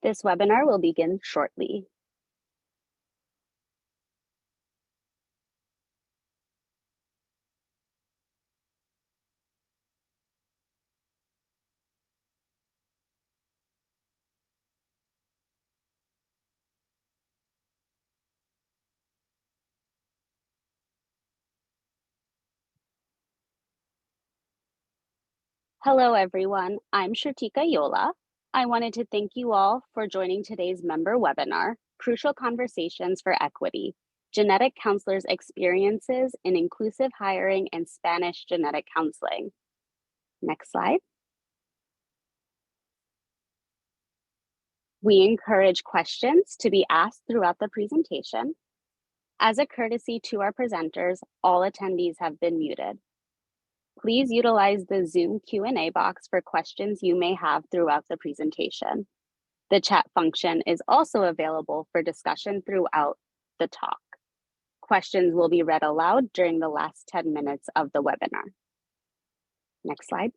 This webinar will begin shortly. Hello, everyone. I'm Shrutika Yola. I wanted to thank you all for joining today's member webinar, Crucial Conversations for Equity, Genetic Counselors' Experiences in Inclusive Hiring and Spanish Genetic Counseling. Next slide. We encourage questions to be asked throughout the presentation. As a courtesy to our presenters, all attendees have been muted. Please utilize the Zoom Q&A box for questions you may have throughout the presentation. The chat function is also available for discussion throughout the talk. Questions will be read aloud during the last 10 minutes of the webinar. Next slide.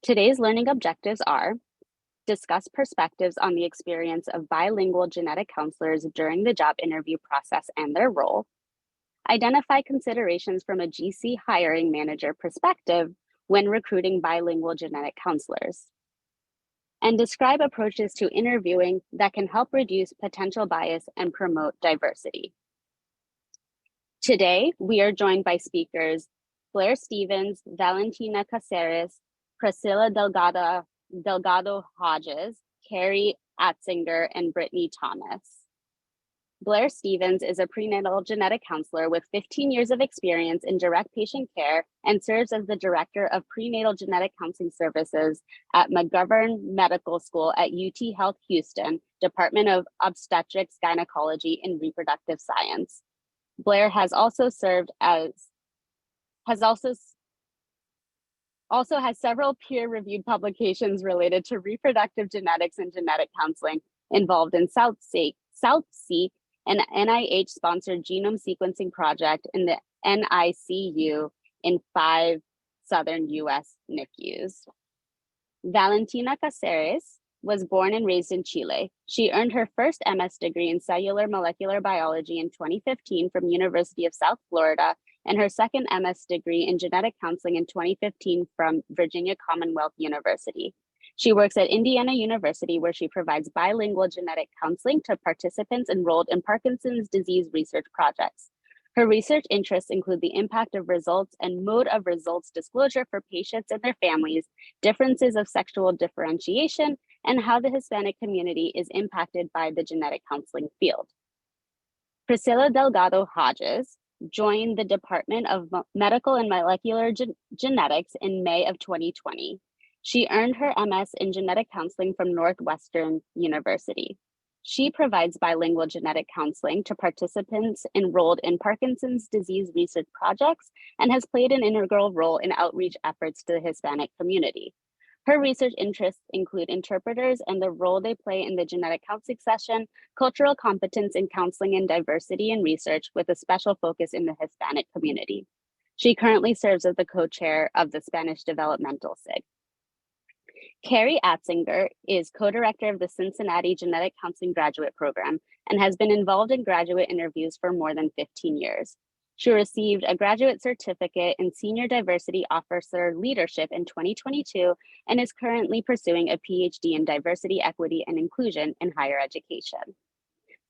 Today's learning objectives are: discuss perspectives on the experience of bilingual genetic counselors during the job interview process and their role, identify considerations from a GC hiring manager perspective when recruiting bilingual genetic counselors, and describe approaches to interviewing that can help reduce potential bias and promote diversity. Today, we are joined by speakers Blair Stevens, Valentina Caceres, Priscilla Delgado Hodges, Carrie Atzinger, and Brittany Thomas. Blair Stevens is a prenatal genetic counselor with 15 years of experience in direct patient care and serves as the Director of Prenatal Genetic Counseling Services at McGovern Medical School at UT Health Houston, Department of Obstetrics, Gynecology, and Reproductive Science. Blair has also served as, has several peer-reviewed publications related to reproductive genetics and genetic counseling involved in SouthSeek, an NIH-sponsored genome sequencing project in the NICU in 5 southern US NICUs. Valentina Caceres was born and raised in Chile. She earned her first MS degree in cellular molecular biology in 2015 from University of South Florida, and her second MS degree in genetic counseling in 2015 from Virginia Commonwealth University. She works at Indiana University, where she provides bilingual genetic counseling to participants enrolled in Parkinson's disease research projects. Her research interests include the impact of results and mode of results disclosure for patients and their families, differences of sexual differentiation, and how the Hispanic community is impacted by the genetic counseling field. Priscilla Delgado Hodges joined the Department of Medical and Molecular Genetics in May of 2020. She earned her MS in genetic counseling from Northwestern University. She provides bilingual genetic counseling to participants enrolled in Parkinson's disease research projects and has played an integral role in outreach efforts to the Hispanic community. Her research interests include interpreters and the role they play in the genetic counseling session, cultural competence in counseling and diversity in research with a special focus in the Hispanic community. She currently serves as the co-chair of the Spanish Developmental SIG. Carrie Atzinger is co-director of the Cincinnati Genetic Counseling Graduate Program and has been involved in graduate interviews for more than 15 years. She received a graduate certificate in Senior Diversity Officer Leadership in 2022 and is currently pursuing a PhD in Diversity, Equity, and Inclusion in Higher Education.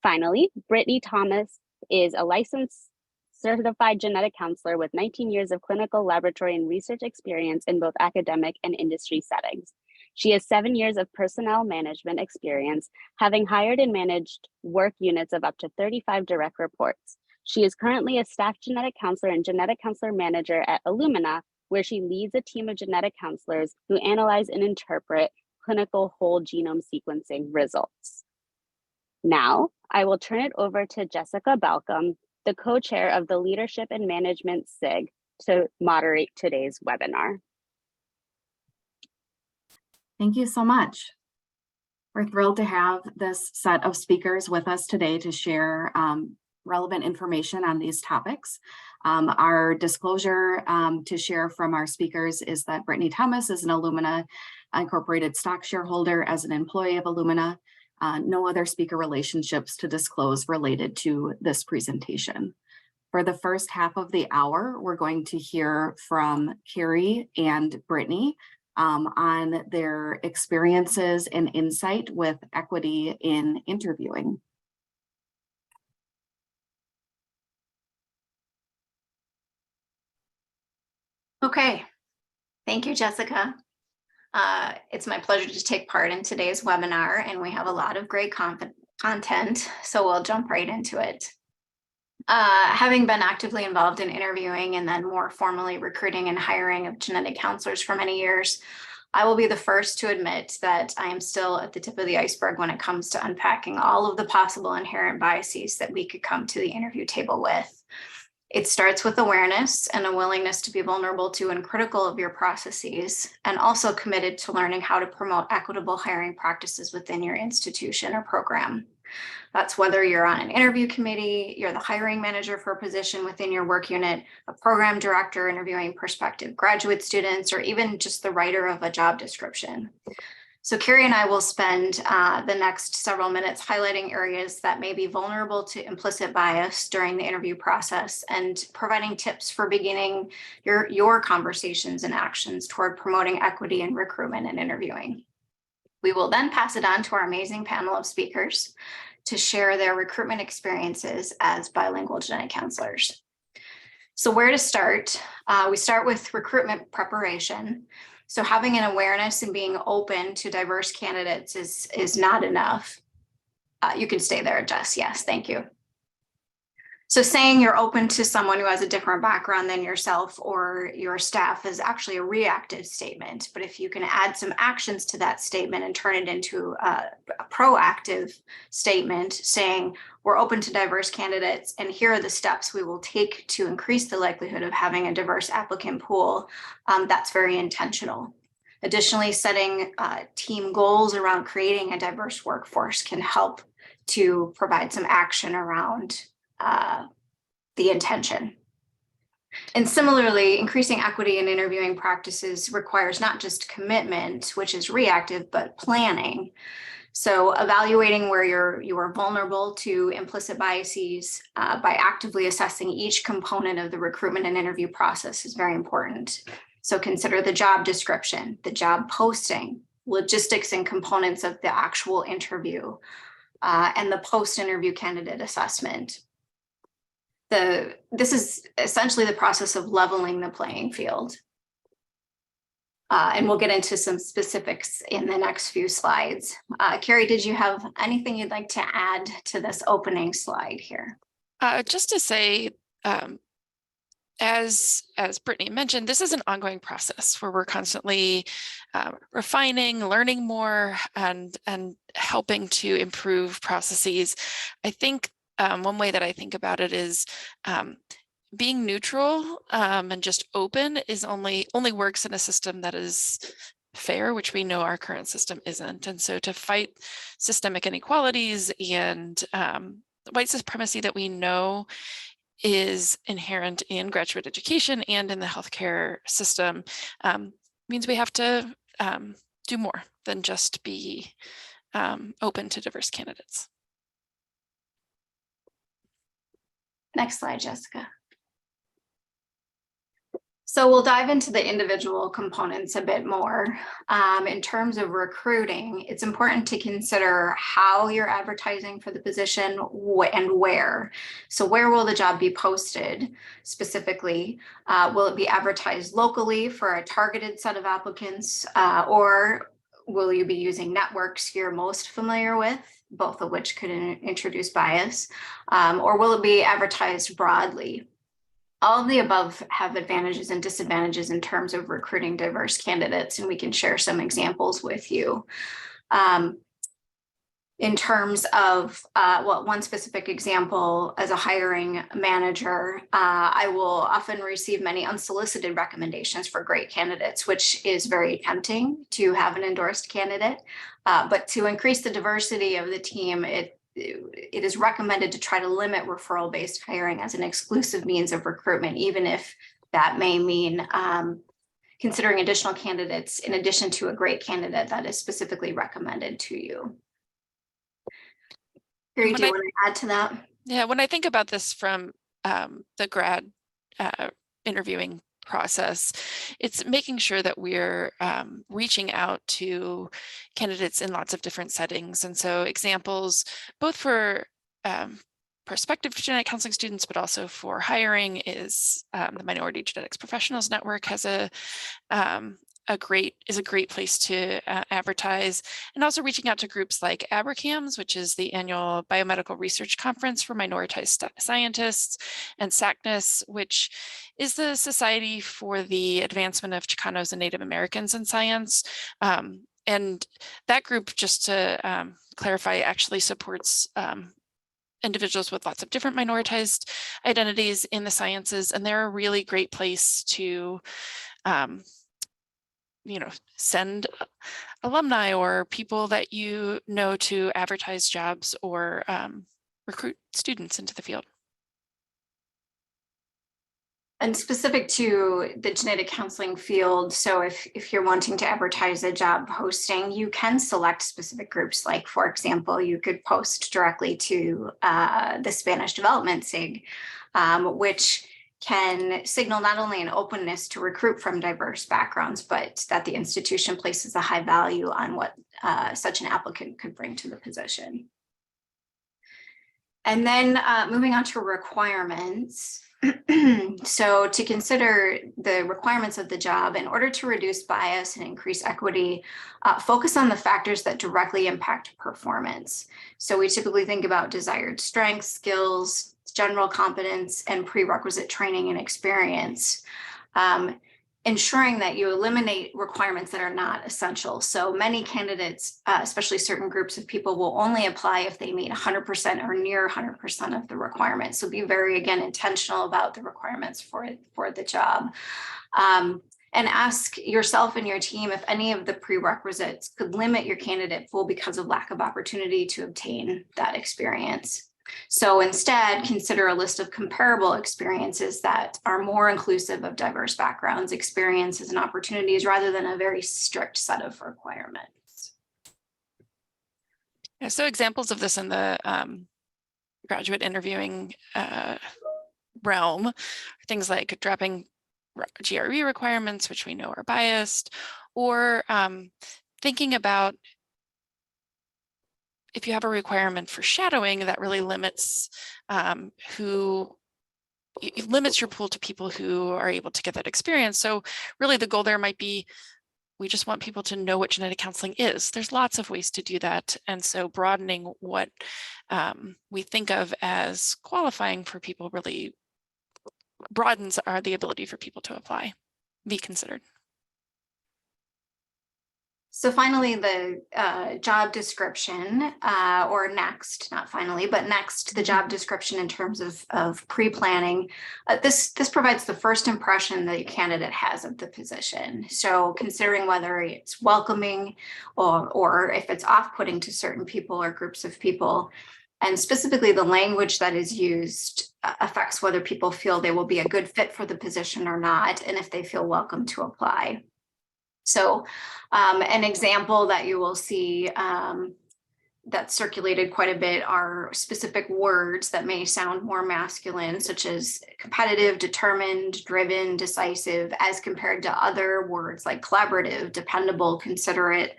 Finally, Brittany Thomas is a licensed certified genetic counselor with 19 years of clinical laboratory and research experience in both academic and industry settings. She has 7 years of personnel management experience, having hired and managed work units of up to 35 direct reports. She is currently a staff genetic counselor and genetic counselor manager at Illumina, where she leads a team of genetic counselors who analyze and interpret clinical whole genome sequencing results. Now, I will turn it over to Jessica Balcom, the co-chair of the Leadership and Management SIG, to moderate today's webinar. Thank you so much. We're thrilled to have this set of speakers with us today to share relevant information on these topics. Our disclosure to share from our speakers is that Brittany Thomas is an Illumina Incorporated stock shareholder as an employee of Illumina. No other speaker relationships to disclose related to this presentation. For the first half of the hour, we're going to hear from Carrie and Brittany on their experiences and insight with equity in interviewing. Okay, thank you, Jessica. It's my pleasure to take part in today's webinar, and we have a lot of great content, so we'll jump right into it. Having been actively involved in interviewing and then more formally recruiting and hiring of genetic counselors for many years, I will be the first to admit that I am still at the tip of the iceberg when it comes to unpacking all of the possible inherent biases that we could come to the interview table with. It starts with awareness and a willingness to be vulnerable to and critical of your processes, and also committed to learning how to promote equitable hiring practices within your institution or program. That's whether you're on an interview committee, you're the hiring manager for a position within your work unit, a program director interviewing prospective graduate students, or even just the writer of a job description. So Carrie and I will spend the next several minutes highlighting areas that may be vulnerable to implicit bias during the interview process and providing tips for beginning your conversations and actions toward promoting equity in recruitment and interviewing. We will then pass it on to our amazing panel of speakers to share their recruitment experiences as bilingual genetic counselors. So where to start? We start with recruitment preparation. So having an awareness and being open to diverse candidates is not enough. You can stay there, Jess. Yes, thank you. So saying you're open to someone who has a different background than yourself or your staff is actually a reactive statement. But if you can add some actions to that statement and turn it into a proactive statement saying, we're open to diverse candidates and here are the steps we will take to increase the likelihood of having a diverse applicant pool, that's very intentional. Additionally, setting team goals around creating a diverse workforce can help to provide some action around the intention. And similarly, increasing equity in interviewing practices requires not just commitment, which is reactive, but planning. So evaluating where you are vulnerable to implicit biases by actively assessing each component of the recruitment and interview process is very important. So consider the job description, the job posting, logistics and components of the actual interview, and the post-interview candidate assessment. This is essentially the process of leveling the playing field. And we'll get into some specifics in the next few slides. Carrie, did you have anything you'd like to add to this opening slide here? Just to say, as Brittany mentioned, this is an ongoing process where we're constantly refining, learning more, and helping to improve processes. I think one way that I think about it is being neutral and just open is only works in a system that is fair, which we know our current system isn't. And so to fight systemic inequalities and white supremacy that we know is inherent in graduate education and in the healthcare system means we have to do more than just be open to diverse candidates. Next slide, Jessica. So we'll dive into the individual components a bit more. In terms of recruiting, it's important to consider how you're advertising for the position and where. So where will the job be posted specifically? Will it be advertised locally for a targeted set of applicants, or will you be using networks you're most familiar with, both of which could introduce bias, or will it be advertised broadly? All of the above have advantages and disadvantages in terms of recruiting diverse candidates, and we can share some examples with you. In terms of one specific example, as a hiring manager, I will often receive many unsolicited recommendations for great candidates, which is very tempting to have an endorsed candidate. But to increase the diversity of the team, it is recommended to try to limit referral-based hiring as an exclusive means of recruitment, even if that may mean considering additional candidates in addition to a great candidate that is specifically recommended to you. Carrie, When do you I- want to add to that? Yeah, when I think about this from the grad interviewing process, it's making sure that we're reaching out to candidates in lots of different settings. And so examples, both for prospective genetic counseling students, but also for hiring, is the Minority Genetics Professionals Network has a great place to advertise, and also reaching out to groups like ABRCAMS, which is the annual biomedical research conference for minoritized scientists, and SACNAS, which is the Society for the Advancement of Chicanos and Native Americans in Science. And that group, just to clarify, actually supports individuals with lots of different minoritized identities in the sciences, and they're a really great place to send alumni or people that you know to advertise jobs or recruit students into the field. And specific to the genetic counseling field, so if you're wanting to advertise a job posting, you can select specific groups. Like, for example, you could post directly to the Spanish Development SIG, which can signal not only an openness to recruit from diverse backgrounds, but that the institution places a high value on what such an applicant could bring to the position. And then moving on to requirements. So to consider the requirements of the job, in order to reduce bias and increase equity, focus on the factors that directly impact performance. So we typically think about desired strengths, skills, general competence, and prerequisite training and experience. Ensuring that you eliminate requirements that are not essential. So many candidates, especially certain groups of people, will only apply if they meet 100% or near 100% of the requirements. So be very, again, intentional about the requirements for the job. And ask yourself and your team if any of the prerequisites could limit your candidate pool because of lack of opportunity to obtain that experience. So instead, consider a list of comparable experiences that are more inclusive of diverse backgrounds, experiences, and opportunities, rather than a very strict set of requirements. Yeah, so examples of this in the graduate interviewing realm are things like dropping GRE requirements, which we know are biased, or thinking about if you have a requirement for shadowing that really limits limits your pool to people who are able to get that experience. So really the goal there might be, we just want people to know what genetic counseling is. There's lots of ways to do that. And so broadening what we think of as qualifying for people really broadens the ability for people to apply, be considered. So finally, the job description, or next, not finally, but next, the job description in terms of pre-planning. This provides the first impression that a candidate has of the position. So considering whether it's welcoming or if it's off-putting to certain people or groups of people, and specifically the language that is used affects whether people feel they will be a good fit for the position or not, and if they feel welcome to apply. So an example that you will see that's circulated quite a bit are specific words that may sound more masculine, such as competitive, determined, driven, decisive, as compared to other words like collaborative, dependable, considerate,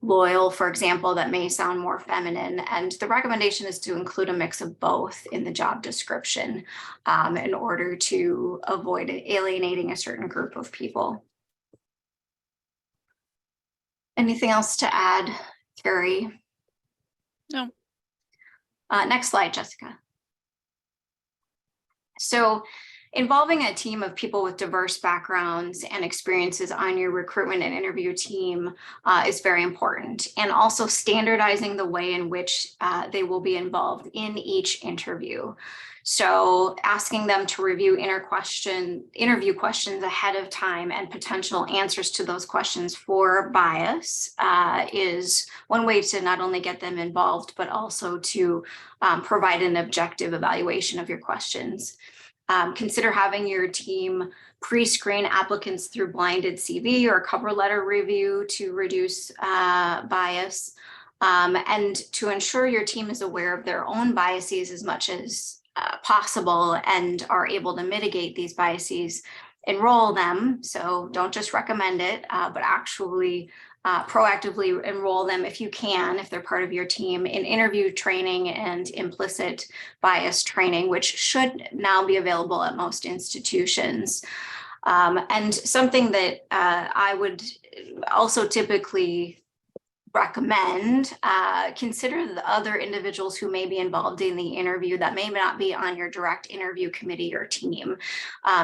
loyal, for example, that may sound more feminine. And the recommendation is to include a mix of both in the job description in order to avoid alienating a certain group of people. Anything else to add, Carrie? No. Next slide, Jessica. So involving a team of people with diverse backgrounds and experiences on your recruitment and interview team is very important, and also standardizing the way in which they will be involved in each interview. So asking them to review interview questions ahead of time and potential answers to those questions for bias is one way to not only get them involved, but also to provide an objective evaluation of your questions. Consider having your team pre-screen applicants through blinded CV or cover letter review to reduce bias. And to ensure your team is aware of their own biases as much as possible and are able to mitigate these biases, enroll them. So don't just recommend it, but actually proactively enroll them if you can, if they're part of your team, in interview training and implicit bias training, which should now be available at most institutions. And something that I would also typically recommend, consider the other individuals who may be involved in the interview that may not be on your direct interview committee or team,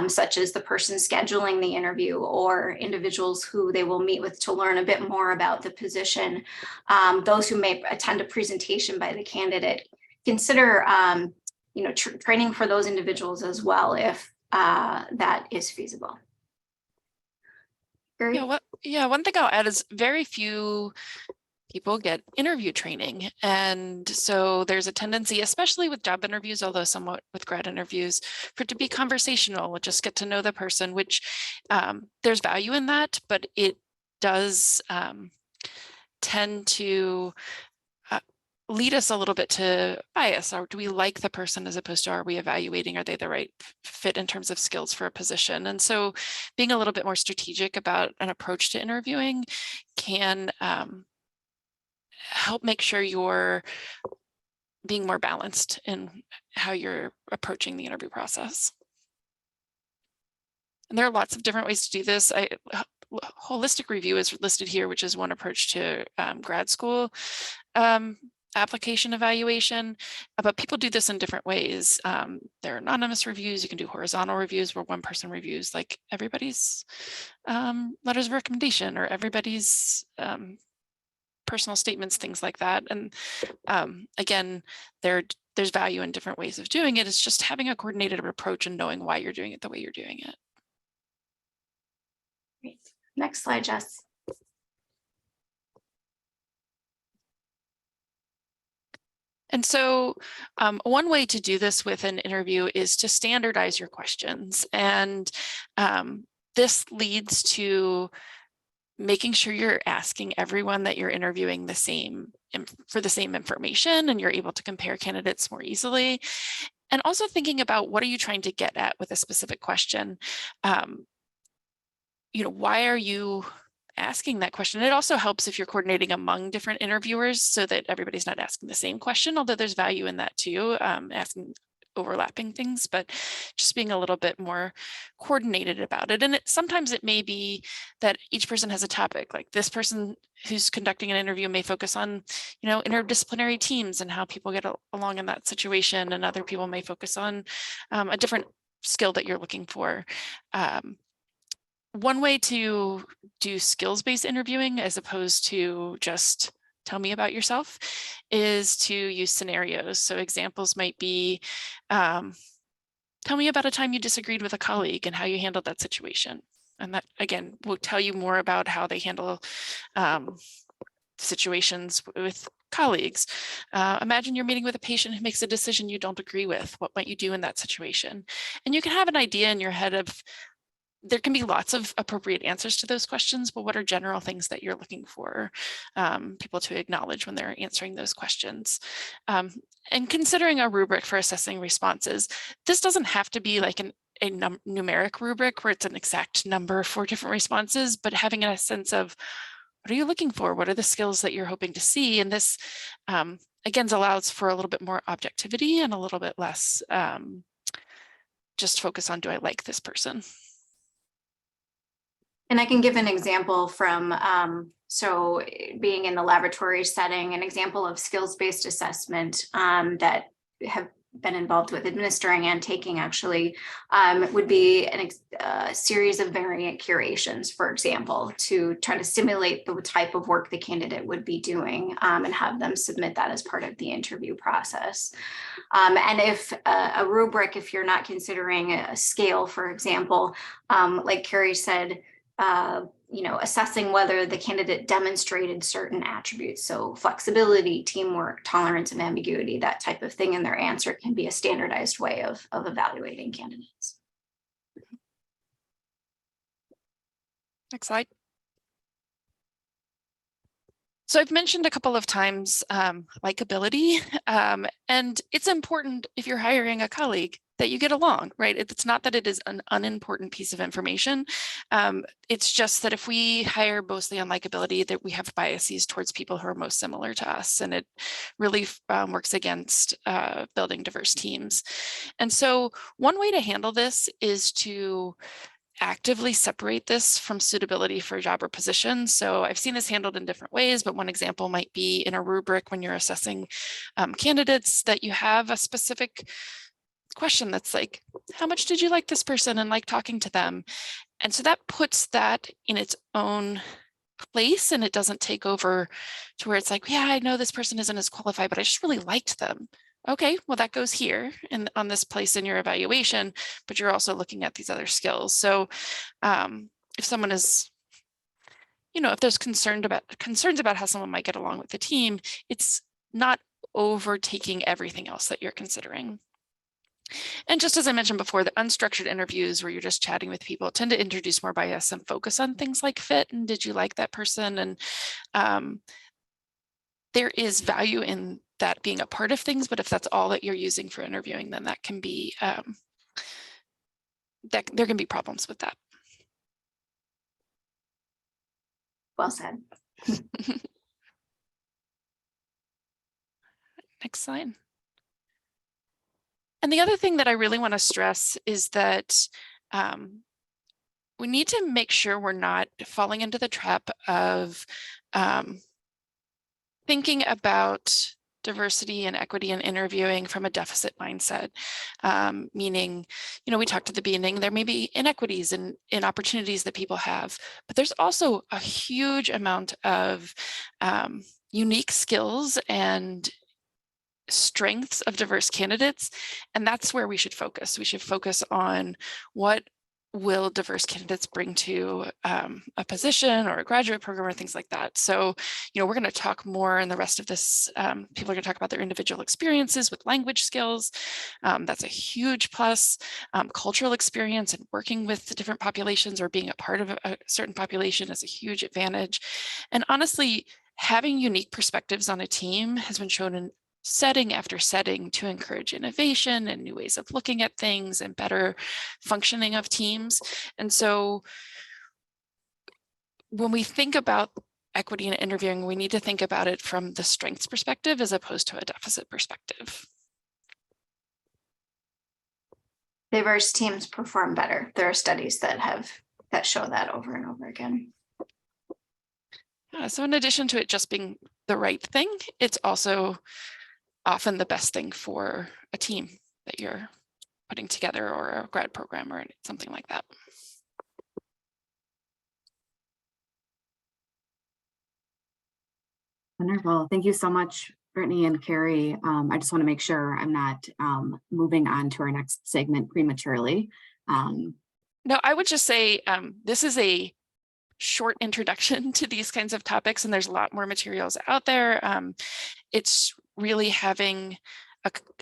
such as the person scheduling the interview or individuals who they will meet with to learn a bit more about the position, those who may attend a presentation by the candidate. Consider training for those individuals as well if that is feasible. Great. One thing I'll add is very few people get interview training. And so there's a tendency, especially with job interviews, although somewhat with grad interviews, for it to be conversational, just get to know the person, which there's value in that, but it does tend to lead us a little bit to bias. Or do we like the person as opposed to, are we evaluating, are they the right fit in terms of skills for a position? And so being a little bit more strategic about an approach to interviewing can help make sure you're being more balanced in how you're approaching the interview process. And there are lots of different ways to do this. Holistic review is listed here, which is one approach to grad school application evaluation, but people do this in different ways. There are anonymous reviews. You can do horizontal reviews where one person reviews like everybody's letters of recommendation or everybody's personal statements, things like that. And again, there's value in different ways of doing it. It's just having a coordinated approach and knowing why you're doing it the way you're doing it. Great. Next slide, Jess. And so one way to do this with an interview is to standardize your questions. And this leads to making sure you're asking everyone that you're interviewing for the same information, and you're able to compare candidates more easily. And also thinking about, what are you trying to get at with a specific question? Why are you asking that question? It also helps if you're coordinating among different interviewers so that everybody's not asking the same question, although there's value in that too, asking overlapping things, but just being a little bit more coordinated about it. And sometimes it may be that each person has a topic, like this person who's conducting an interview may focus on, interdisciplinary teams and how people get along in that situation. And other people may focus on a different skill that you're looking for. One way to do skills-based interviewing, as opposed to just tell me about yourself, is to use scenarios. So examples might be, tell me about a time you disagreed with a colleague and how you handled that situation. And that, again, will tell you more about how they handle situations with colleagues. Imagine you're meeting with a patient who makes a decision you don't agree with. What might you do in that situation? And you can have an idea in your head of, there can be lots of appropriate answers to those questions, but what are general things that you're looking for people to acknowledge when they're answering those questions? And considering a rubric for assessing responses. This doesn't have to be like a numeric rubric where it's an exact number for different responses, but having a sense of, what are you looking for? What are the skills that you're hoping to see? And this, again, allows for a little bit more objectivity and a little bit less just focus on, do I like this person? And I can give an example from, so being in the laboratory setting, an example of skills-based assessment that have been involved with administering and taking actually would be a series of variant curations, for example, to try to simulate the type of work the candidate would be doing and have them submit that as part of the interview process. And if a rubric, if you're not considering a scale, for example, like Carrie said, assessing whether the candidate demonstrated certain attributes. So flexibility, teamwork, tolerance of ambiguity, that type of thing in their answer can be a standardized way of evaluating candidates. Next slide. So I've mentioned a couple of times likability, and it's important if you're hiring a colleague that you get along, right? It's not that it is an unimportant piece of information. It's just that if we hire mostly on likability, that we have biases towards people who are most similar to us, and it really works against building diverse teams. And so one way to handle this is to actively separate this from suitability for a job or position. So I've seen this handled in different ways, but one example might be in a rubric when you're assessing candidates, that you have a specific question that's like, how much did you like this person and like talking to them? And so that puts that in its own place, and it doesn't take over to where it's like, yeah, I know this person isn't as qualified, but I just really liked them. Okay, well, that goes here and on this place in your evaluation, but you're also looking at these other skills. So if someone is, if there's concerns about how someone might get along with the team, it's not overtaking everything else that you're considering. And just as I mentioned before, the unstructured interviews where you're just chatting with people tend to introduce more bias and focus on things like fit and did you like that person? And there is value in that being a part of things, but if that's all that you're using for interviewing, then that can be, there can be problems with that. Well said. Next slide. And the other thing that I really want to stress is that we need to make sure we're not falling into the trap of thinking about diversity and equity in interviewing from a deficit mindset, meaning, we talked at the beginning, there may be inequities in opportunities that people have, but there's also a huge amount of unique skills and strengths of diverse candidates, and that's where we should focus. We should focus on what will diverse candidates bring to a position or a graduate program or things like that. So, we're going to talk more in the rest of this. People are going to talk about their individual experiences with language skills. That's a huge plus. Cultural experience and working with the different populations or being a part of a certain population is a huge advantage. And honestly, having unique perspectives on a team has been shown in setting after setting to encourage innovation and new ways of looking at things and better functioning of teams. And so when we think about equity in interviewing, we need to think about it from the strengths perspective as opposed to a deficit perspective. Diverse teams perform better. There are studies that show that over and over again. So in addition to it just being the right thing, it's also often the best thing for a team that you're putting together or a grad program or something like that. Wonderful. Thank you so much, Brittany and Carrie. I just want to make sure I'm not moving on to our next segment prematurely. No, I would just say this is a short introduction to these kinds of topics, and there's a lot more materials out there. It's really having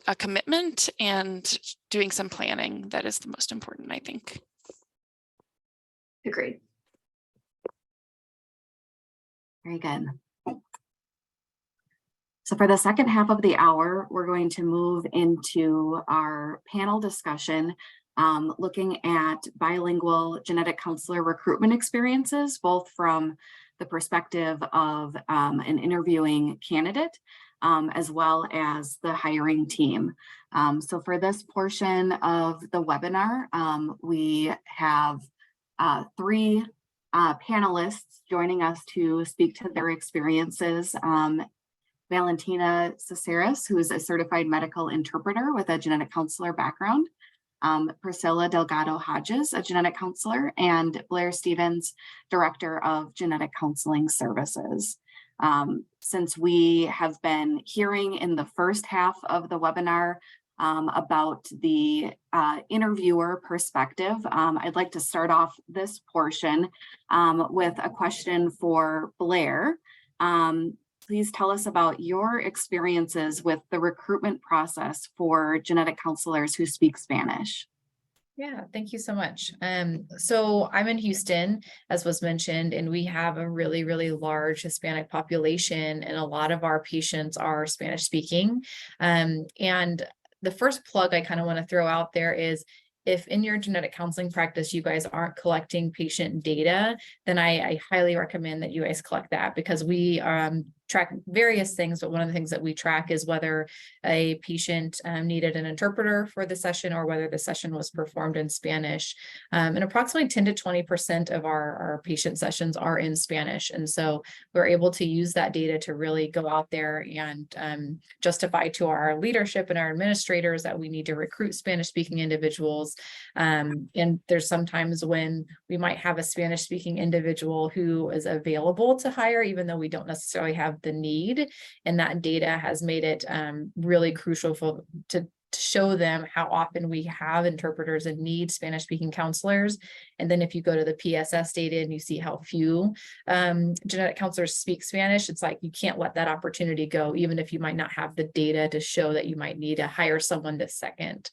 a commitment and doing some planning that is the most important, I think. Agreed. Very good. So for the second half of the hour, we're going to move into our panel discussion, looking at bilingual genetic counselor recruitment experiences, both from the perspective of an interviewing candidate, as well as the hiring team. So for this portion of the webinar, we have three panelists joining us to speak to their experiences. Valentina Caceres, who is a certified medical interpreter with a genetic counselor background, Priscilla Delgado Hodges, a genetic counselor, and Blair Stevens, Director of Genetic Counseling Services. Since we have been hearing in the first half of the webinar about the interviewer perspective, I'd like to start off this portion with a question for Blair. Please tell us about your experiences with the recruitment process for genetic counselors who speak Spanish. Yeah, thank you so much. So I'm in Houston, as was mentioned, and we have a really, really large Hispanic population, and a lot of our patients are Spanish speaking. And the first plug I kind of want to throw out there is, if in your genetic counseling practice you guys aren't collecting patient data, then I highly recommend that you guys collect that, because we track various things, but one of the things that we track is whether a patient needed an interpreter for the session, or whether the session was performed in Spanish. And approximately 10 to 20% of our patient sessions are in Spanish. And so we're able to use that data to really go out there and justify to our leadership and our administrators that we need to recruit Spanish speaking individuals. And there's sometimes when we might have a Spanish speaking individual who is available to hire, even though we don't necessarily have the need, and that data has made it really crucial to show them how often we have interpreters and need Spanish speaking counselors. And then if you go to the PSS data and you see how few genetic counselors speak Spanish, it's like you can't let that opportunity go, even if you might not have the data to show that you might need to hire someone this second.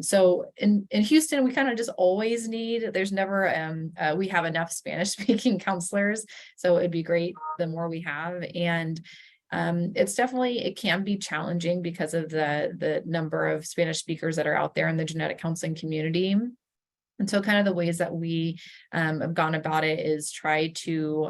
So in Houston, we kind of just always need, there's never, we have enough Spanish speaking counselors. So it'd be great the more we have. And it's definitely, it can be challenging because of the number of Spanish speakers that are out there in the genetic counseling community. And so kind of the ways that we have gone about it is try to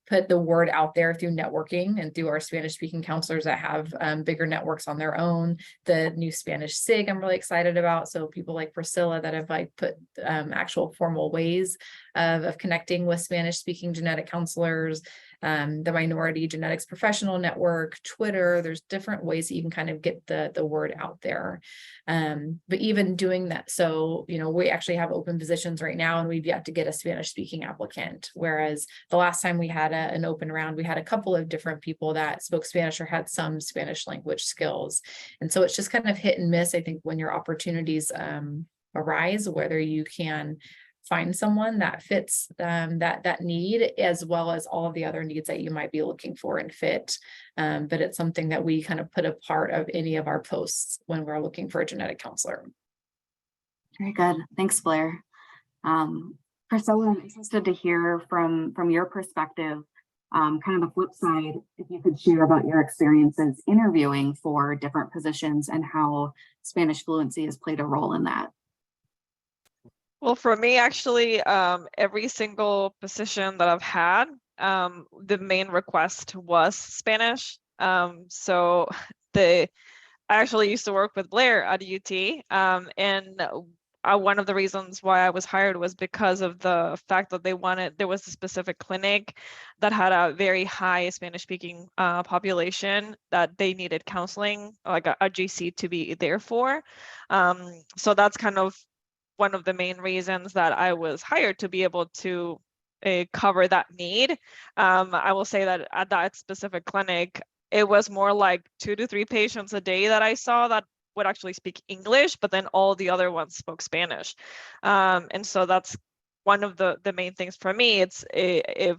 put the word out there through networking and through our Spanish speaking counselors that have bigger networks on their own. The new Spanish SIG I'm really excited about. So people like Priscilla that have like put actual formal ways of connecting with Spanish speaking genetic counselors. The Minority Genetics Professional Network, Twitter, there's different ways that you can kind of get the word out there. But even doing that, so, you know, we actually have open positions right now and we've yet to get a Spanish speaking applicant. Whereas the last time we had an open round, we had a couple of different people that spoke Spanish or had some Spanish language skills. And so it's just kind of hit and miss, I think, when your opportunities arise, whether you can find someone that fits that need, as well as all of the other needs that you might be looking for and fit. But it's something that we kind of put a part of any of our posts when we're looking for a genetic counselor. Very good. Thanks, Blair. Priscilla, I'm interested to hear from your perspective, kind of the flip side, if you could share about your experiences interviewing for different positions and how Spanish fluency has played a role in that. Well, for me, actually, every single position that I've had, the main request was Spanish. So I actually used to work with Blair at UT, and one of the reasons why I was hired was because of the fact that there was a specific clinic that had a very high Spanish speaking population that they needed counseling, like a GC to be there for. So that's kind of one of the main reasons that I was hired, to be able to cover that need. I will say that at that specific clinic, it was more like 2 to 3 patients a day that I saw that would actually speak English, but then all the other ones spoke Spanish. And so that's one of the main things for me. It's if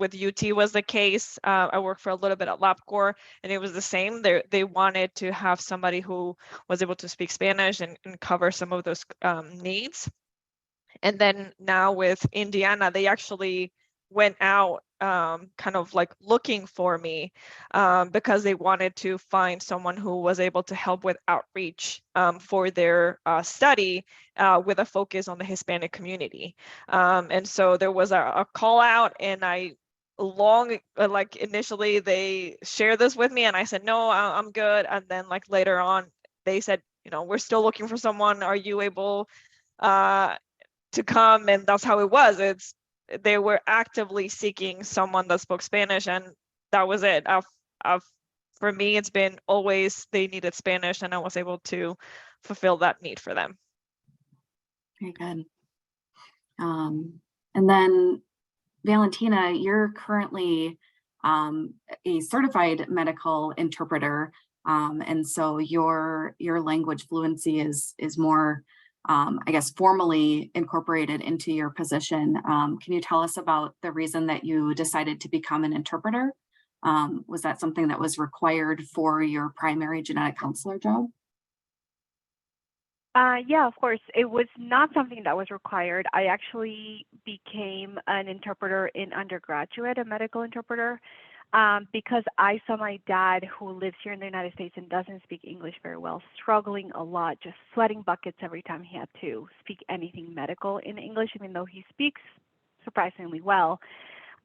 with UT was the case, I worked for a little bit at LabCorp, and it was the same. They wanted to have somebody who was able to speak Spanish and cover some of those needs. And then now with Indiana, they actually went out kind of like looking for me because they wanted to find someone who was able to help with outreach for their study with a focus on the Hispanic community. And so there was a call out, and like initially they shared this with me and I said, no, I'm good. And then like later on, they said, you know, we're still looking for someone. Are you able to come? And that's how it was. They were actively seeking someone that spoke Spanish, and that was it. For me, it's been always they needed Spanish, and I was able to fulfill that need for them. Very good. And then Valentina, you're currently a certified medical interpreter, and so your language fluency is more, I guess, formally incorporated into your position. Can you tell us about the reason that you decided to become an interpreter? Was that something that was required for your primary genetic counselor job? Yeah, of course. It was not something that was required. I actually became an interpreter in undergraduate, a medical interpreter, because I saw my dad, who lives here in the United States and doesn't speak English very well, struggling a lot, just sweating buckets every time he had to speak anything medical in English, even though he speaks surprisingly well.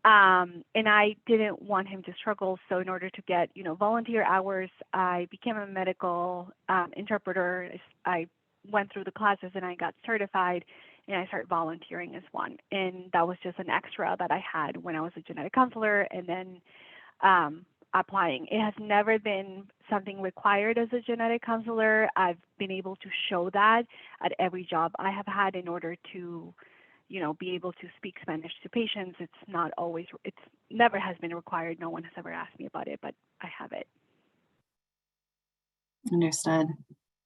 And I didn't want him to struggle. So in order to get, volunteer hours, I became a medical interpreter. I went through the classes and I got certified, and I started volunteering as one. And that was just an extra that I had when I was a genetic counselor, and then applying. It has never been something required as a genetic counselor. I've been able to show that at every job I have had in order to be able to speak Spanish to patients. It's never has been required. No one has ever asked me about it, but I have it. Understood.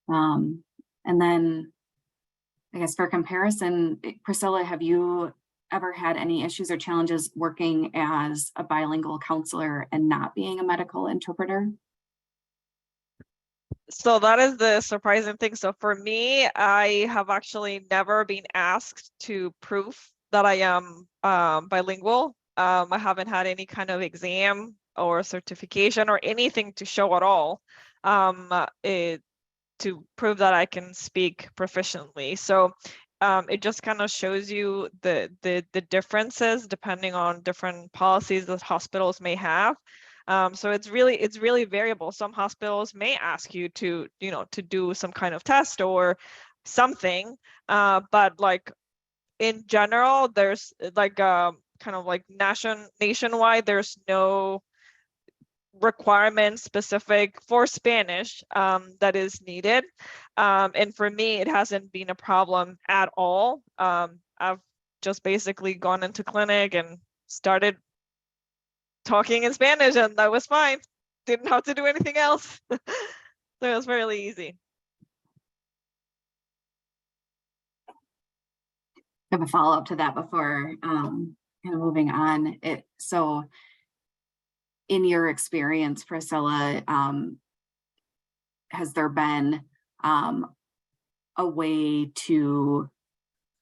And then I guess for comparison, Priscilla, have you ever had any issues or challenges working as a bilingual counselor and not being a medical interpreter? So that is the surprising thing. So for me, I have actually never been asked to prove that I am bilingual. I haven't had any kind of exam or certification or anything to show at all to prove that I can speak proficiently. So it just kind of shows you the differences depending on different policies that hospitals may have. So it's really variable. Some hospitals may ask you to do some kind of test or something, but like in general, there's like kind of like nationwide, there's no requirement specific for Spanish that is needed. And for me, it hasn't been a problem at all. I've just basically gone into clinic and started talking in Spanish, and that was fine. Didn't have to do anything else. So it was fairly easy. I have a follow-up to that before kind of moving on. So in your experience, Priscilla, has there been a way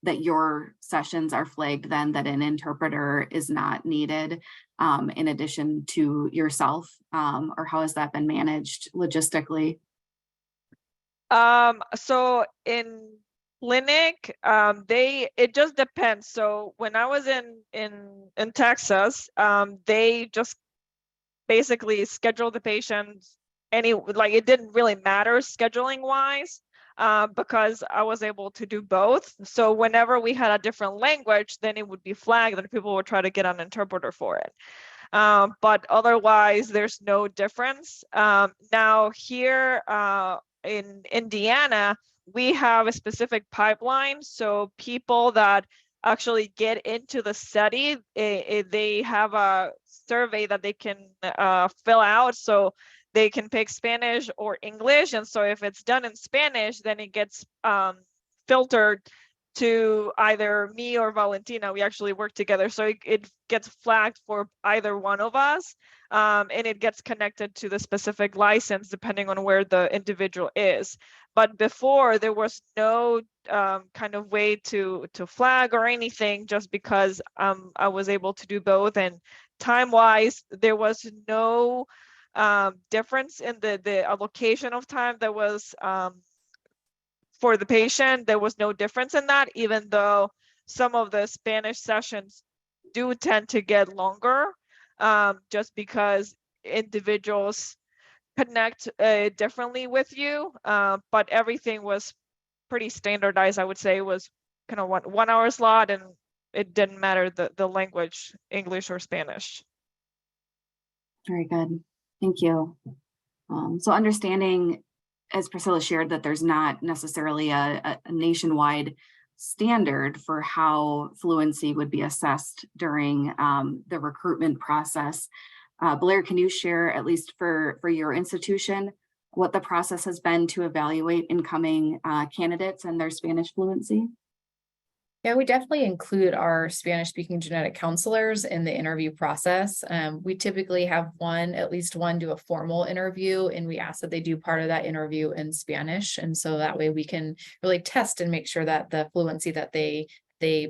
that your sessions are flagged then that an interpreter is not needed in addition to yourself, or how has that been managed logistically? So in clinic, it just depends. So when I was in Texas, they just basically scheduled the patients it didn't really matter scheduling wise. Because I was able to do both. So whenever we had a different language, then it would be flagged and people would try to get an interpreter for it. But otherwise, there's no difference. Now here in Indiana, we have a specific pipeline. So people that actually get into the study, they have a survey that they can fill out. So they can pick Spanish or English. And so if it's done in Spanish, then it gets filtered to either me or Valentina. We actually work together. So it gets flagged for either one of us. And it gets connected to the specific license depending on where the individual is. But before, there was no kind of way to flag or anything, just because I was able to do both. And time-wise, there was no difference in the allocation of time that was for the patient. There was no difference in that, even though some of the Spanish sessions do tend to get longer, just because individuals connect differently with you. But everything was pretty standardized. I would say it was kind of one hour slot, and it didn't matter the language, English or Spanish. Very good. Thank you. So understanding, as Priscilla shared, that there's not necessarily a nationwide standard for how fluency would be assessed during the recruitment process. Blair, can you share, at least for your institution, what the process has been to evaluate incoming candidates and their Spanish fluency? Yeah, we definitely include our Spanish-speaking genetic counselors in the interview process. We typically have at least one do a formal interview, and we ask that they do part of that interview in Spanish. And so that way we can really test and make sure that the fluency that they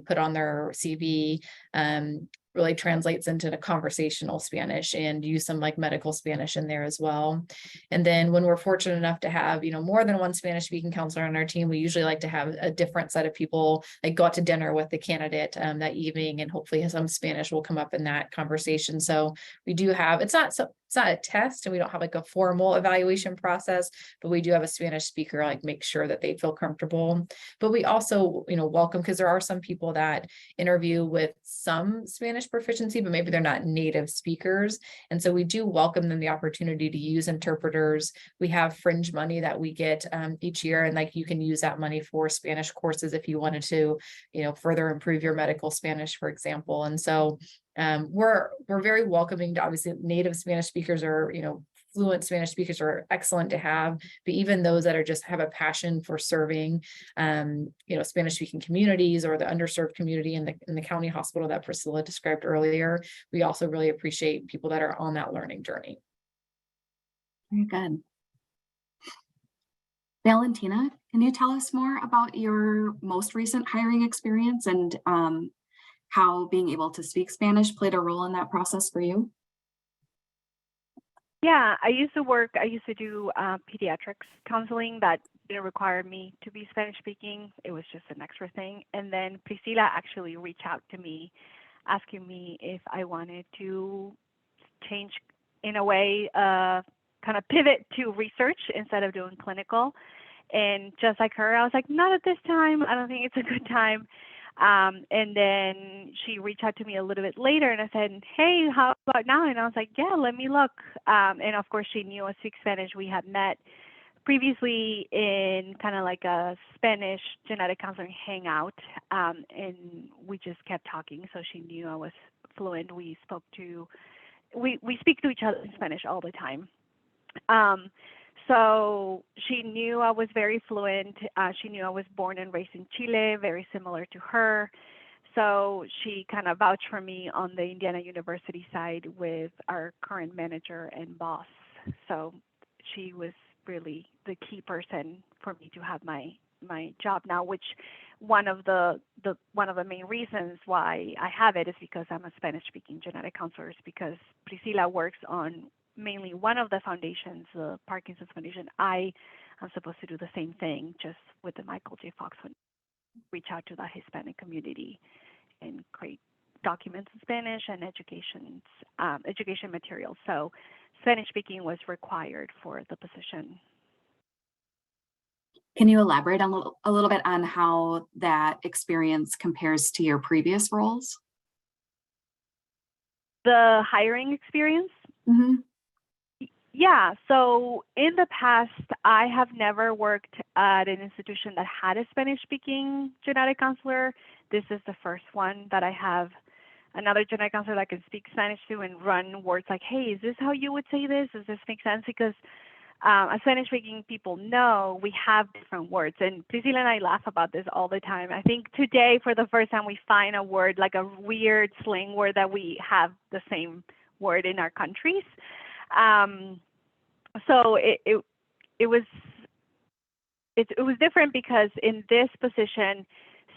put on their CV really translates into the conversational Spanish, and use some like medical Spanish in there as well. And then when we're fortunate enough to have, more than one Spanish speaking counselor on our team, we usually like to have a different set of people, like go out to dinner with the candidate that evening, and hopefully some Spanish will come up in that conversation. So we do have, it's not a test, and we don't have like a formal evaluation process, but we do have a Spanish speaker, like make sure that they feel comfortable. But we also, welcome, because there are some people that interview with some Spanish proficiency, but maybe they're not native speakers. And so we do welcome them the opportunity to use interpreters. We have fringe money that we get each year, and like you can use that money for Spanish courses if you wanted to, further improve your medical Spanish, for example. And so we're very welcoming to, obviously, native Spanish speakers or, fluent Spanish speakers are excellent to have, but even those that are just have a passion for serving, Spanish speaking communities or the underserved community in the county hospital that Priscilla described earlier, we also really appreciate people that are on that learning journey. Very good. Valentina, can you tell us more about your most recent hiring experience and how being able to speak Spanish played a role in that process for you? Yeah, I used to do pediatrics counseling that didn't require me to be Spanish speaking. It was just an extra thing. And then Priscilla actually reached out to me asking me if I wanted to change, in a way, kind of pivot to research instead of doing clinical. And just like her, I was like, not at this time. I don't think it's a good time. And then she reached out to me a little bit later, and I said, hey, how about now? And I was like, yeah, let me look. And of course, she knew I speak Spanish. We had met previously in kind of like a Spanish genetic counseling hangout, and we just kept talking. So she knew I was fluent. We speak to each other in Spanish all the time. So she knew I was very fluent. She knew I was born and raised in Chile, very similar to her. So she kind of vouched for me on the Indiana University side with our current manager and boss. So she was really the key person for me to have my job now, which one of the main reasons why I have it is because I'm a Spanish-speaking genetic counselor, is because Priscilla works on mainly one of the foundations, the Parkinson's Foundation. I am supposed to do the same thing, just with the Michael J. Fox Foundation, reach out to the Hispanic community and create documents in Spanish and education materials. So Spanish speaking was required for the position. Can you elaborate a little bit on how that experience compares to your previous roles? The hiring experience? Mm-hmm. Yeah, so in the past, I have never worked at an institution that had a Spanish-speaking genetic counselor. This is the first one that I have another genetic counselor that can speak Spanish to and run words like, hey, is this how you would say this? Does this make sense? Because as Spanish-speaking people know, we have different words. And Priscilla and I laugh about this all the time. I think today, for the first time, we find a word, like a weird slang word that we have the same word in our countries. So it was different because in this position,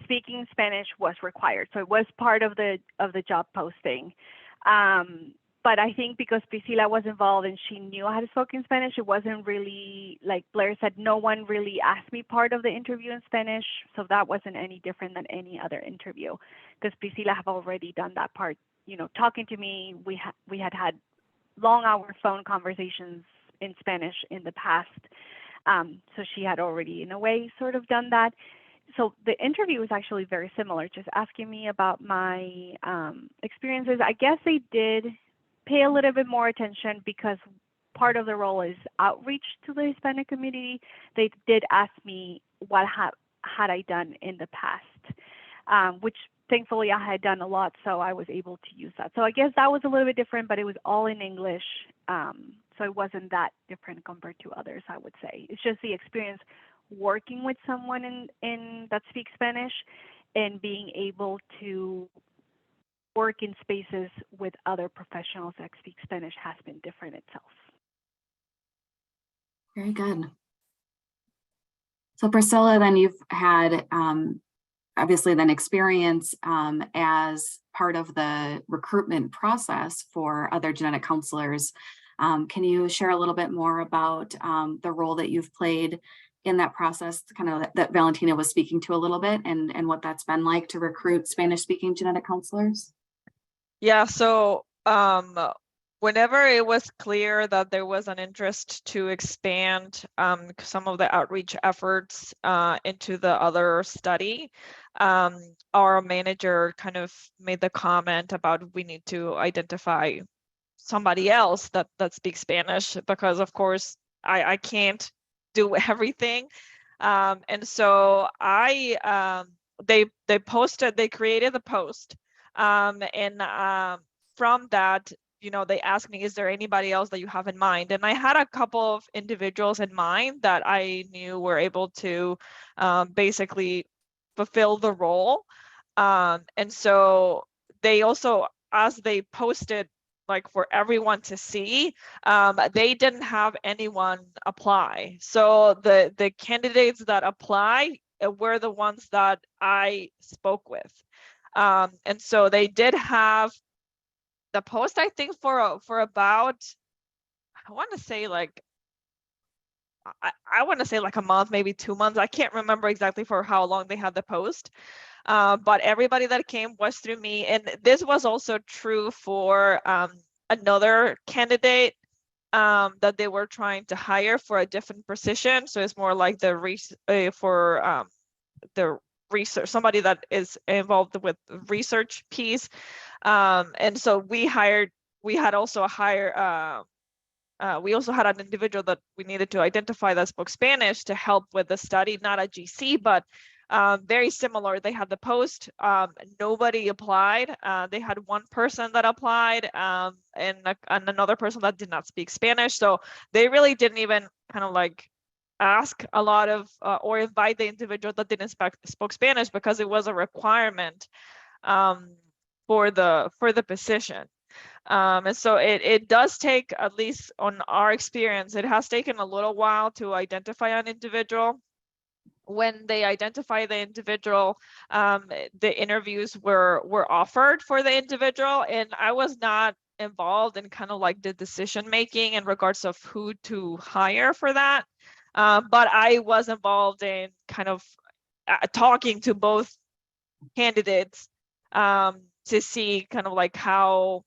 speaking Spanish was required. So it was part of the job posting. But I think because Priscilla was involved and she knew I had spoken Spanish, it wasn't really, like Blair said, no one really asked me part of the interview in Spanish. So that wasn't any different than any other interview, because Priscilla have already done that part. Talking to me, we had long hour phone conversations in Spanish in the past. So she had already, in a way, sort of done that. So the interview was actually very similar, just asking me about my experiences. I guess they did pay a little bit more attention because part of the role is outreach to the Hispanic community. They did ask me what had I done in the past, which thankfully I had done a lot, so I was able to use that. So I guess that was a little bit different, but it was all in English. So it wasn't that different compared to others, I would say. It's just the experience working with someone in that speaks Spanish and being able to work in spaces with other professionals that speak Spanish has been different itself. Very good. So Priscilla, then you've had obviously then experience as part of the recruitment process for other genetic counselors. Can you share a little bit more about the role that you've played in that process, kind of that Valentina was speaking to a little bit, and what that's been like to recruit Spanish-speaking genetic counselors? Yeah, so whenever it was clear that there was an interest to expand some of the outreach efforts into the other study, our manager kind of made the comment about we need to identify somebody else that speaks Spanish, because of course I can't do everything. And so they created the post. And from that, they asked me, is there anybody else that you have in mind? And I had a couple of individuals in mind that I knew were able to basically fulfill the role. And so they also, as they posted like for everyone to see, they didn't have anyone apply. So the candidates that apply were the ones that I spoke with. And so they did have the post, I think, for about, I want to say like a month, maybe 2 months. I can't remember exactly for how long they had the post. But everybody that came was through me. And this was also true for another candidate that they were trying to hire for a different position. So it's more like the research, somebody that is involved with the research piece. And so we also had an individual that we needed to identify that spoke Spanish to help with the study, not a GC, but very similar. They had the post, nobody applied. They had one person that applied and another person that did not speak Spanish. So they really didn't even kind of like ask a lot of or invite the individual that didn't spoke Spanish, because it was a requirement for the position. And so it does take, at least on our experience, it has taken a little while to identify an individual. When they identify the individual, the interviews were offered for the individual, and I was not involved in kind of like the decision making in regards of who to hire for that. But I was involved in kind of talking to both candidates to see kind of like how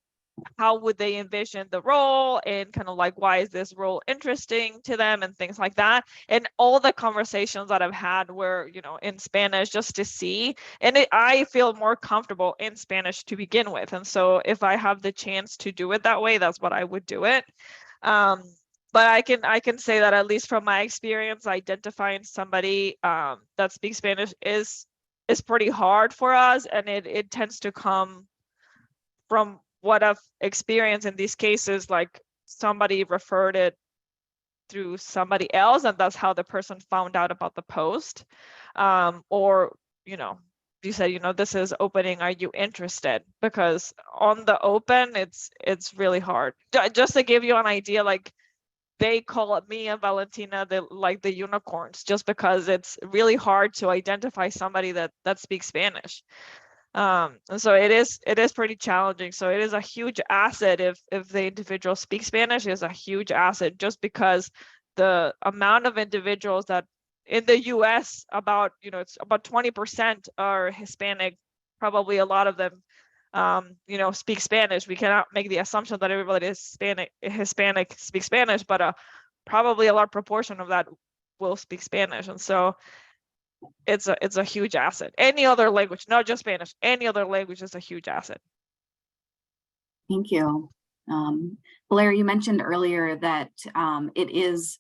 would they envision the role, and kind of like, why is this role interesting to them, and things like that. And all the conversations that I've had were, in Spanish, just to see. And I feel more comfortable in Spanish to begin with. And so if I have the chance to do it that way, that's what I would do it. But I can say that, at least from my experience, identifying somebody that speaks Spanish is pretty hard for us. And it tends to come from what I've experienced in these cases, like somebody referred it through somebody else, and that's how the person found out about the post. Or, you said, this is opening, are you interested? Because on the open, it's really hard. Just to give you an idea, like they call me and Valentina the unicorns, just because it's really hard to identify somebody that speaks Spanish. And so it is pretty challenging. So it is a huge asset if the individual speaks Spanish. Is a huge asset, just because the amount of individuals that in the US, about it's about 20% are Hispanic. Probably a lot of them speak Spanish. We cannot make the assumption that everybody is Hispanic speaks Spanish, but probably a large proportion of that will speak Spanish. And so it's a huge asset. Any other language, not just Spanish, any other language is a huge asset. Thank you. Blair, you mentioned earlier that it is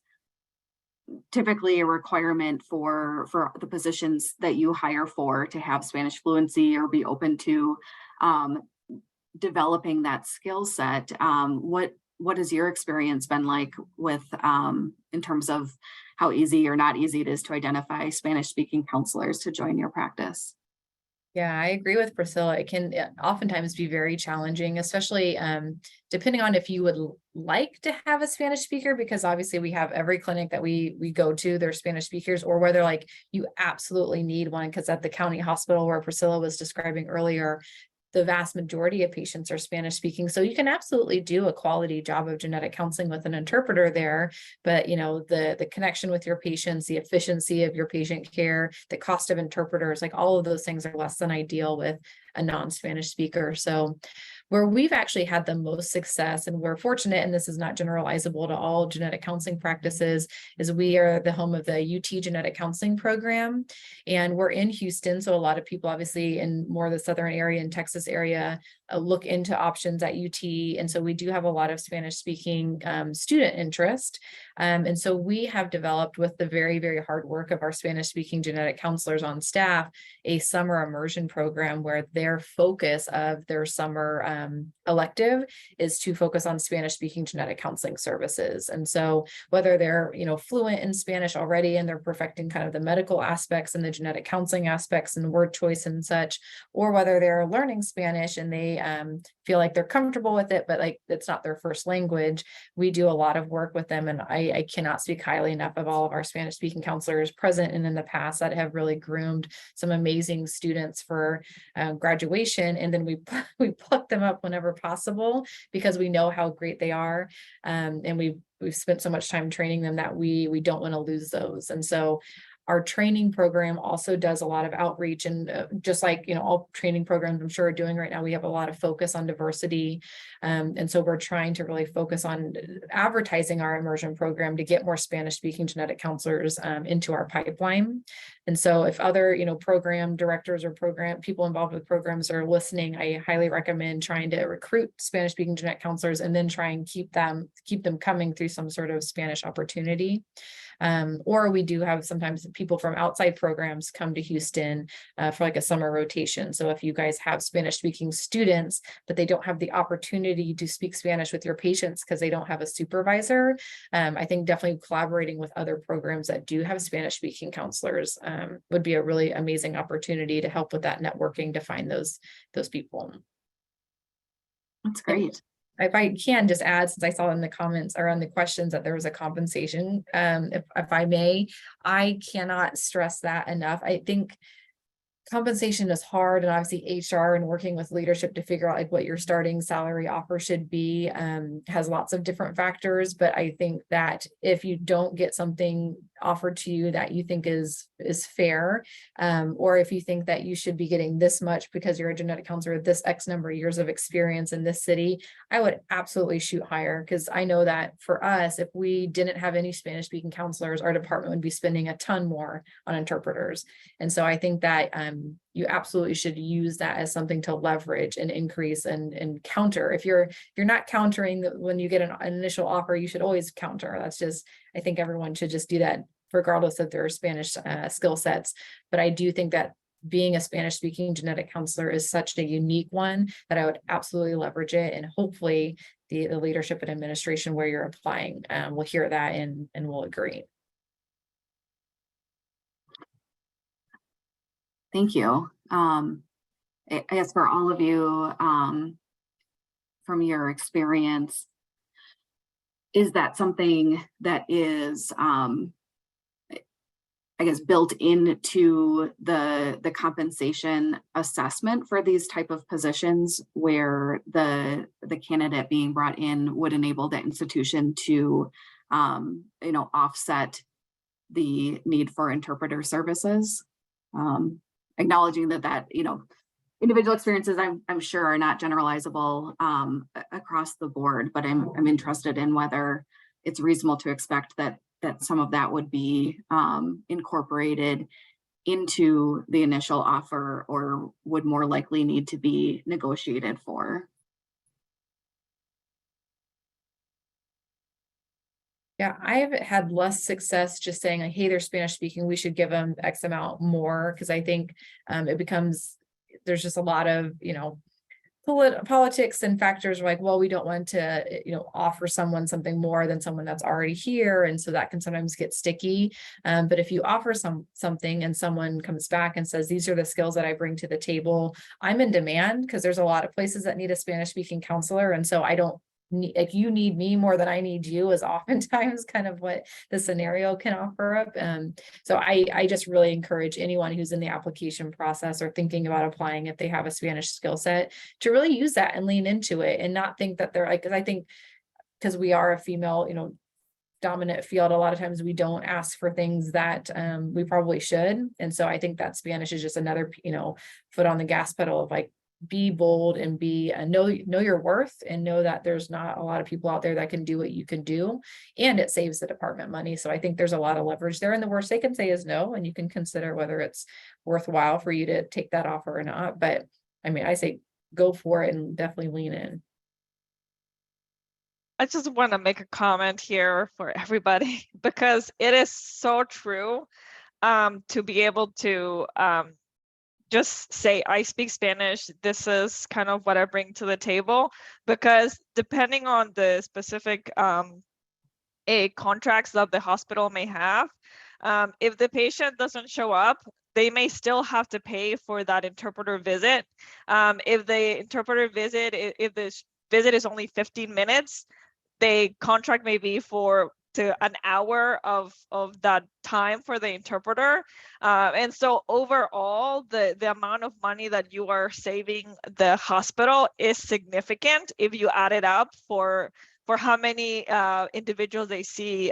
typically a requirement for the positions that you hire for to have Spanish fluency or be open to developing that skill set. What has your experience been like with in terms of how easy or not easy it is to identify Spanish speaking counselors to join your practice? Yeah, I agree with Priscilla. It can oftentimes be very challenging, especially depending on if you would like to have a Spanish speaker, because obviously we have every clinic that we go to, there's Spanish speakers, or whether like you absolutely need one, because at the county hospital where Priscilla was describing earlier, the vast majority of patients are Spanish speaking. So you can absolutely do a quality job of genetic counseling with an interpreter there. But, you know, the connection with your patients, the efficiency of your patient care, the cost of interpreters, like all of those things are less than ideal with a non-Spanish speaker. So where we've actually had the most success, and we're fortunate, and this is not generalizable to all genetic counseling practices, is we are the home of the UT genetic counseling program. And we're in Houston. So a lot of people obviously in more of the southern area and Texas area look into options at UT. And so we do have a lot of Spanish speaking student interest. And so we have developed, with the very, very hard work of our Spanish speaking genetic counselors on staff, a summer immersion program where their focus of their summer elective is to focus on Spanish speaking genetic counseling services. And so whether they're, you know, fluent in Spanish already and they're perfecting kind of the medical aspects and the genetic counseling aspects and word choice and such, or whether they're learning Spanish and they feel like they're comfortable with it, but like it's not their first language, we do a lot of work with them. And I cannot speak highly enough of all of our Spanish speaking counselors present and in the past that have really groomed some amazing students for graduation. And then we pluck them up whenever possible because we know how great they are. And we've spent so much time training them that we don't want to lose those. And so our training program also does a lot of outreach, and just like, you know, all training programs I'm sure are doing right now, we have a lot of focus on diversity. And so we're trying to really focus on advertising our immersion program to get more Spanish speaking genetic counselors into our pipeline. And so if other, you know, program directors or program people involved with programs are listening, I highly recommend trying to recruit Spanish speaking genetic counselors and then try and keep them coming through some sort of Spanish opportunity. Or we do have sometimes people from outside programs come to Houston for like a summer rotation. So if you guys have Spanish speaking students, but they don't have the opportunity to speak Spanish with your patients because they don't have a supervisor, I think definitely collaborating with other programs that do have Spanish speaking counselors would be a really amazing opportunity to help with that networking to find those people. That's great. If I can just add, since I saw in the comments or on the questions that there was a compensation, if I may, I cannot stress that enough. I think compensation is hard, and obviously HR and working with leadership to figure out like what your starting salary offer should be has lots of different factors. But I think that if you don't get something offered to you that you think is fair, or if you think that you should be getting this much because you're a genetic counselor with this X number of years of experience in this city, I would absolutely shoot higher, because I know that for us, if we didn't have any Spanish speaking counselors, our department would be spending a ton more on interpreters. And so I think that you absolutely should use that as something to leverage and increase and counter. If you're not countering when you get an initial offer, you should always counter. That's just, I think everyone should just do that regardless of their Spanish skill sets. But I do think that being a Spanish speaking genetic counselor is such a unique one that I would absolutely leverage it. And hopefully the leadership and administration where you're applying will hear that and will agree. Thank you. I guess for all of you, from your experience, is that something that is, I guess, built into the compensation assessment for these type of positions, where the candidate being brought in would enable the institution to, offset the need for interpreter services? Acknowledging that individual experiences I'm sure are not generalizable across the board, but I'm interested in whether it's reasonable to expect that some of that would be incorporated into the initial offer, or would more likely need to be negotiated for. Yeah, I've had less success just saying like, hey, they're Spanish speaking, we should give them X amount more, because I think it becomes, there's just a lot of, politics and factors like, well, we don't want to, offer someone something more than someone that's already here. And so that can sometimes get sticky. But if you offer something and someone comes back and says, these are the skills that I bring to the table, I'm in demand because there's a lot of places that need a Spanish speaking counselor. And so I don't need, like, you need me more than I need you is oftentimes kind of what the scenario can offer up. So I just really encourage anyone who's in the application process or thinking about applying, if they have a Spanish skill set, to really use that and lean into it and not think that they're like, because I think because we are a female, dominant field, a lot of times we don't ask for things that we probably should. And so I think that Spanish is just another, foot on the gas pedal of like, be bold and know your worth and know that there's not a lot of people out there that can do what you can do, and it saves the department money. So I think there's a lot of leverage there, and the worst they can say is no, and you can consider whether it's worthwhile for you to take that offer or not. But I mean, I say go for it and definitely lean in. I just want to make a comment here for everybody because it is so true to be able to just say, I speak Spanish. This is kind of what I bring to the table, because depending on the specific contracts that the hospital may have, if the patient doesn't show up, they may still have to pay for that interpreter visit. If the interpreter visit, if the visit is only 15 minutes, the contract may be to an hour of that time for the interpreter. And so overall, the amount of money that you are saving the hospital is significant if you add it up for how many individuals they see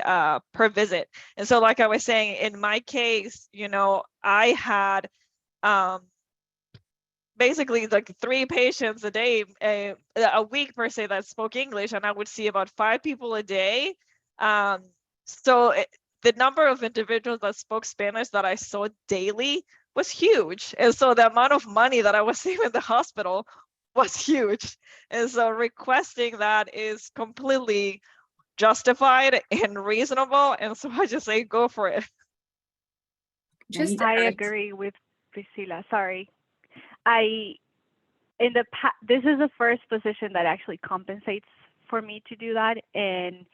per visit. And so like I was saying, in my case, I had basically like 3 patients a day, a week per se, that spoke English, and I would see about 5 people a day. So the number of individuals that spoke Spanish that I saw daily was huge. And so the amount of money that I was saving in the hospital was huge. And so requesting that is completely justified and reasonable. And so I just say, go for it. I agree with Priscilla. Sorry. This is the first position that actually compensates for me to do that. And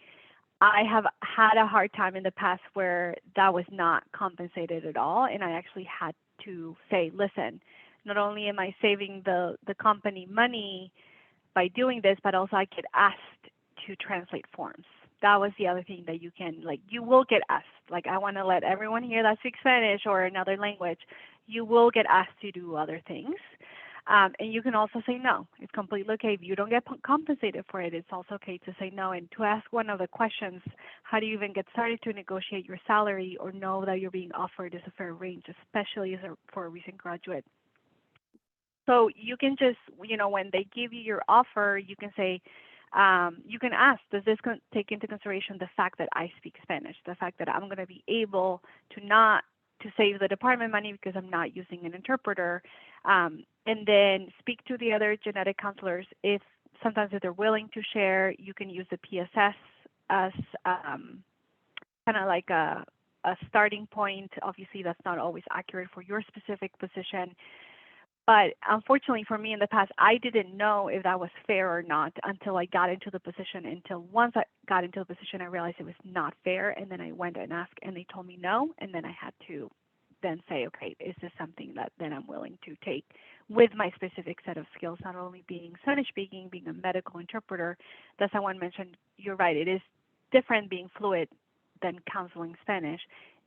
I have had a hard time in the past where that was not compensated at all. And I actually had to say, listen, not only am I saving the company money by doing this, but also I get asked to translate forms. That was the other thing that you will get asked. Like, I want to let everyone here that speaks Spanish or another language, you will get asked to do other things. And you can also say no. It's completely okay. If you don't get compensated for it, it's also okay to say no. And to ask one of the questions, how do you even get started to negotiate your salary or know that you're being offered is a fair range, especially for a recent graduate. So you can just, when they give you your offer, you can say, you can ask, does this take into consideration the fact that I speak Spanish, the fact that I'm going to be able to save the department money because I'm not using an interpreter, and then speak to the other genetic counselors. If they're willing to share, you can use the PSS as kind of like a starting point. Obviously, that's not always accurate for your specific position. But unfortunately for me in the past, I didn't know if that was fair or not until I got into the position. Once I got into the position, I realized it was not fair. And then I went and asked, and they told me no. And then I had to then say, okay, is this something that then I'm willing to take with my specific set of skills, not only being Spanish speaking, being a medical interpreter. That someone mentioned, you're right, it is different being fluid than counseling Spanish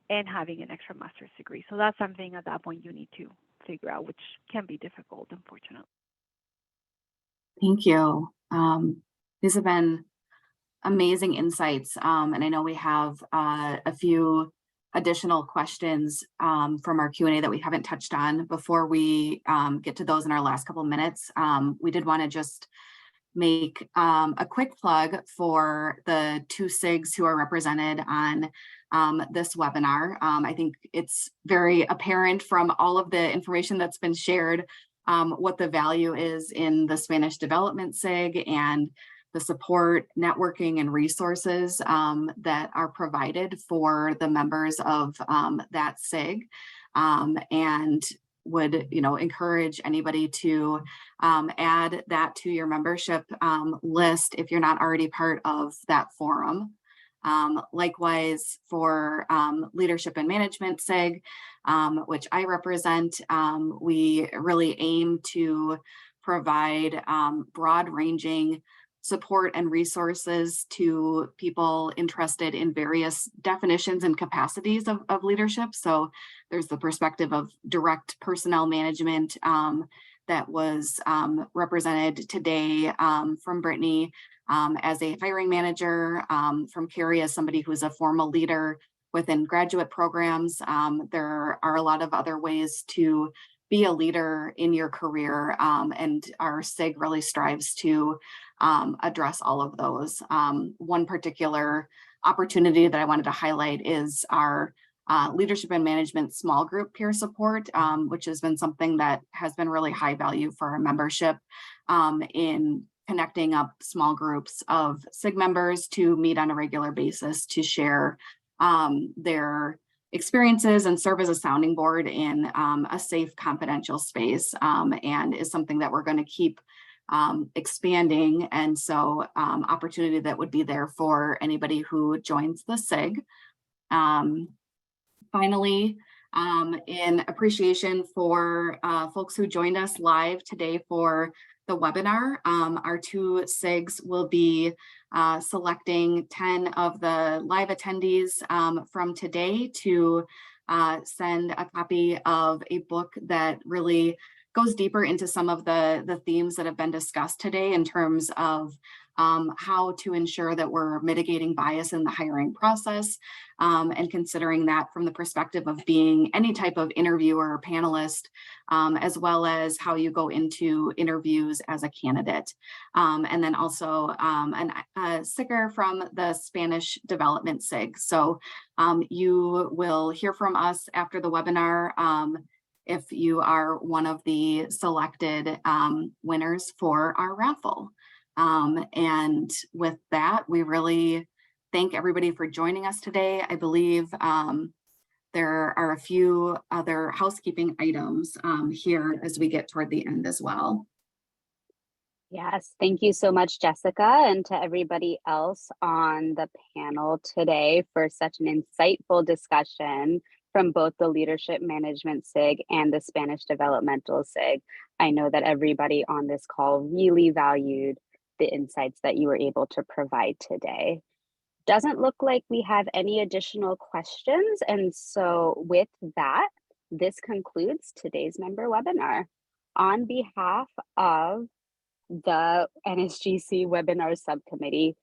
and having an extra master's degree. So that's something at that point you need to figure out, which can be difficult, unfortunately. Thank you. These have been amazing insights. And I know we have a few additional questions from our Q&A that we haven't touched on. Before we get to those in our last couple of minutes, we did want to just make a quick plug for the 2 SIGs who are represented on this webinar. I think it's very apparent from all of the information that's been shared what the value is in the Spanish Development SIG and the support, networking, and resources that are provided for the members of that SIG. And would, encourage anybody to add that to your membership list if you're not already part of that forum. Likewise, for Leadership and Management SIG, which I represent, we really aim to provide broad-ranging support and resources to people interested in various definitions and capacities of leadership. So there's the perspective of direct personnel management that was represented today from Brittany as a hiring manager, from Carrie as somebody who's a formal leader within graduate programs. There are a lot of other ways to be a leader in your career, and our SIG really strives to address all of those. One particular opportunity that I wanted to highlight is our Leadership and Management small group peer support, which has been something that has been really high value for our membership in connecting up small groups of SIG members to meet on a regular basis to share their experiences and serve as a sounding board in a safe, confidential space, and is something that we're going to keep expanding. And so opportunity that would be there for anybody who joins the SIG. Finally, in appreciation for folks who joined us live today for the webinar, our two SIGs will be selecting 10 of the live attendees from today to send a copy of a book that really goes deeper into some of the themes that have been discussed today in terms of how to ensure that we're mitigating bias in the hiring process, and considering that from the perspective of being any type of interviewer or panelist, as well as how you go into interviews as a candidate. And then also a sticker from the Spanish Development SIG. So you will hear from us after the webinar if you are one of the selected winners for our raffle. And with that, we really thank everybody for joining us today. I believe there are a few other housekeeping items here as we get toward the end as well. Yes, thank you so much, Jessica, and to everybody else on the panel today for such an insightful discussion from both the Leadership Management SIG and the Spanish Developmental SIG. I know that everybody on this call really valued the insights that you were able to provide today. Doesn't look like we have any additional questions. And so with that, this concludes today's member webinar. On behalf of the NSGC webinar subcommittee,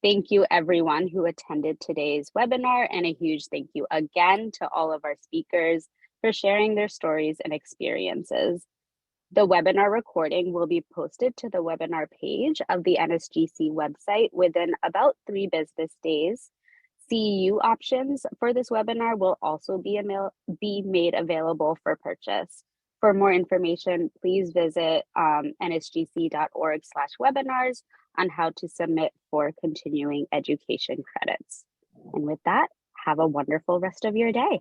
thank you everyone who attended today's webinar, and a huge thank you again to all of our speakers for sharing their stories and experiences. The webinar recording will be posted to the webinar page of the NSGC website within about 3 business days. CEU options for this webinar will also be made available for purchase. For more information, please visit nsgc.org/webinars on how to submit for continuing education credits. And with that, have a wonderful rest of your day.